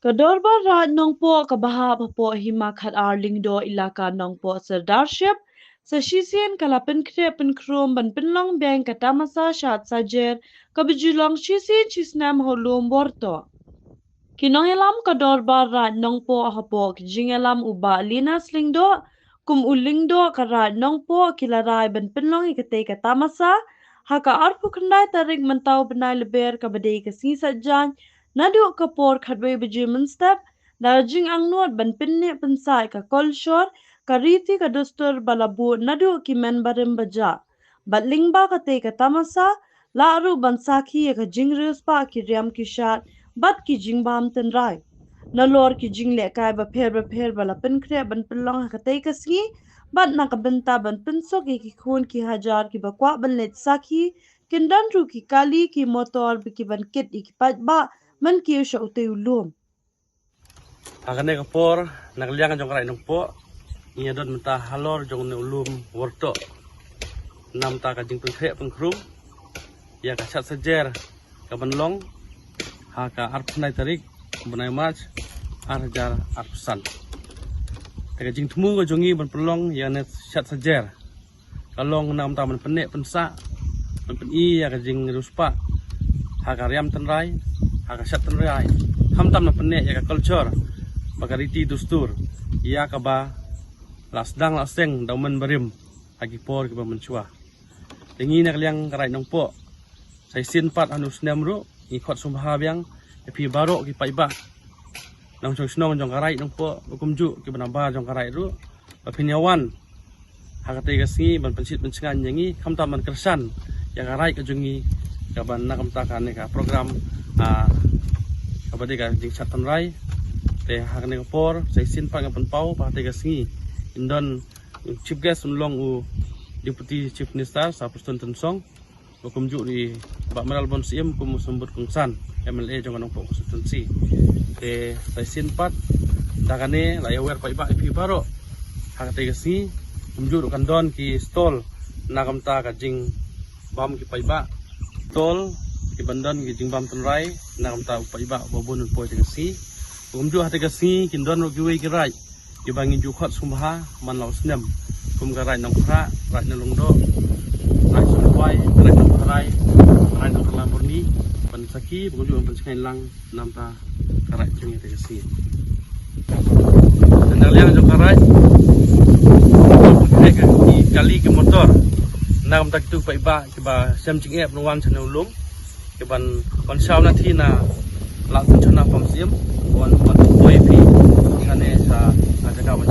Kadorba ra nongpo kabaha po himakhat arlingdo ilaka nongpo serdarship sa shisien kalapin kre penkrum ban penlong beng katamasa shat sajer kabijulong shisien chisnam holum borto. Kinongelam kadorba ra nongpo hapo kijingelam uba linas lingdo kum ulingdo kara nongpo kilarai ban penlong ikate katamasa haka arpu kendai tarik mentau benai leber kabadai kasisa jan Nadu kapor khadwe biji menstep darjing angnot ban pinne pensai ka kolshor ka riti ka dustur balabu nadu ki men barim baja bat lingba ka te ka tamasa laru ban sakhi ka jingrus pa ki riam ki shat bat ki jingbam ten rai nalor ki jingle kai ba pher bala pin kre ban pilong ka te ka ski bat na ka benta ban pinsok ki khun ki hajar ki bakwa ban let sakhi kindan ru ki kali ki motor ki ban kit ki pat ba man kiyo siya utoy ulum. Agane kapor nagliangan jong karai nungpo inya don menta halor jong ne ulum worto nam ta ka jing pengkre pengkrum ya ka chat sejer ka benlong ha ka arpnai tarik benai march arjar arsan ta ka jing tumu ka jongi ban pelong ya ne chat sejer kalong nam ta man penek pensa man pen i ya ka jing ruspa ha ka riam tenrai haka syatan rai hamtam na penek ya ka culture bagariti dustur ya ka ba lasdang laseng daumen berim agi por ki ba mencua tengi na kaliang karai nongpo sai sin pat anu snem ru ikot sumha biang pi baro ki paiba nang chong snong jong karai nongpo kumju ki banaba jong karai ru pinyawan haka te gasngi ban pensit pencengan yangi hamtam man kersan ya karai ka jungi ka ban na kamta ka ne ka program kapati ka jing satan rai te hakne kapor sai sin pa ngapan pau pa te gasngi indon chief guest unlong u deputy chief minister sa Puston Tensong hukum ju di Bak Meral Bon Siem kum sumbut kungsan MLA jong anong po konstituensi te sai sin pat dakane la yawer pa iba ipi baro hakate gasngi kum ju kan don ki stall nakamta ka jing bam ki pa iba stall ki bandan ki jingbam tenrai nakam ta upa iba babon po tegasi umju hate gasi kindon ro giwe ki rai ki bangin ju khot sumha man law snem kum ga rai nong khra rai na lungdo rai suwai rai nong rai rai nong lamborni ban saki buju ban skai lang nam ta karai chung tegasi tenalian jo karai kali ki motor nakam tak tu pa iba ki ba sem ching ep no wan chanu lum ban kon sau na thi na la kun chana pam sim kon pat poi phi chane sa na jaga ban